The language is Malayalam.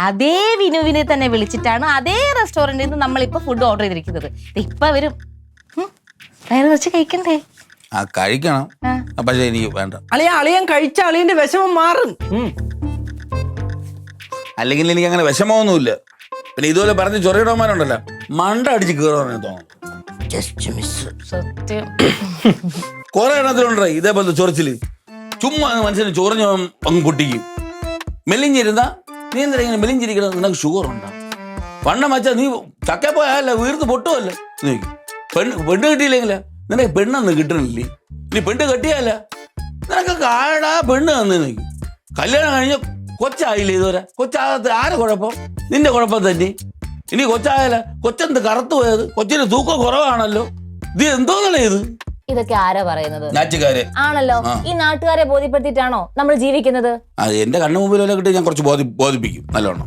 അതേ വിനുവിനെ തന്നെ വിളിച്ചിട്ടാണ് അതേ റെസ്റ്റോറന്റിൽ നിന്ന് നമ്മളിപ്പോ ഫുഡ് ഓർഡർ ചെയ്തിരിക്കുന്നത്. ഇപ്പൊ വരും. വയറ് വെച്ച് കഴിക്കണ്ടേ? ആ കഴിക്കണം, പക്ഷെ എനിക്ക് വേണ്ട. അളിയൻ കഴിച്ച അളിയന്റെ വിഷമം മാറും. അല്ലെങ്കിൽ എനിക്ക് അങ്ങനെ വിഷമമൊന്നുമില്ല. പിന്നെ ഇതുപോലെ പറഞ്ഞ് ചൊറിയിടന്മാരുണ്ടല്ലോ, മണ്ട അടിച്ച് കയറുവാൻ തോന്നുന്നു. Just miss. സത്യം. കുറെ എണ്ണത്തിലുണ്ടേ ഇതേപോലത്തെ ചൊറിച്ചില്. ചുമ്മാ മനുഷ്യന് ചൊറിഞ്ഞ അങ്ങ് പൊട്ടിക്കും. മെലിഞ്ഞിരുന്നാ നീ എന്താ ഇങ്ങനെ മെലിഞ്ഞിരിക്കണം? നിനക്ക് ഷുഗർ ഉണ്ടാ? വണ്ണം വെച്ചാൽ നീ ചക്ക പോയല്ല വീർത്ത് പൊട്ടുമല്ല. പെണ്ണ് കിട്ടിയില്ലെങ്കിലാ നിനക്ക് പെണ്ണൊന്നും കിട്ടണില്ലേ? ഇനി പെണ്ണ് കെട്ടിയല്ല നിനക്ക് കാടാ പെണ്ണ് തന്നു നോക്കി. കല്യാണം കഴിഞ്ഞ കൊച്ചായില്ലേ ഇതുവരെ? കൊച്ചാകത്ത് ആരെ കുഴപ്പം? നിന്റെ കുഴപ്പം തന്നെ. ഇനി കൊച്ചായാല കൊച്ചെന്ത് കറുത്തു പോയത്? കൊച്ചിന് തൂക്കം കുറവാണല്ലോ. ഇത് എന്തോന്നല്ലേ ഇത്? ഇതൊക്കെ ആരാ പറയുന്നത്? നാട്ടുകാരെ ആണല്ലോ. ഈ നാട്ടുകാരെ ബോധ്യപ്പെടുത്തിയിട്ടാണോ നമ്മൾ ജീവിക്കുന്നത്? എന്റെ കണ്ണു മുമ്പിൽ കിട്ടി ഞാൻ കുറച്ച് ബോധിപ്പിക്കും നല്ലോണം.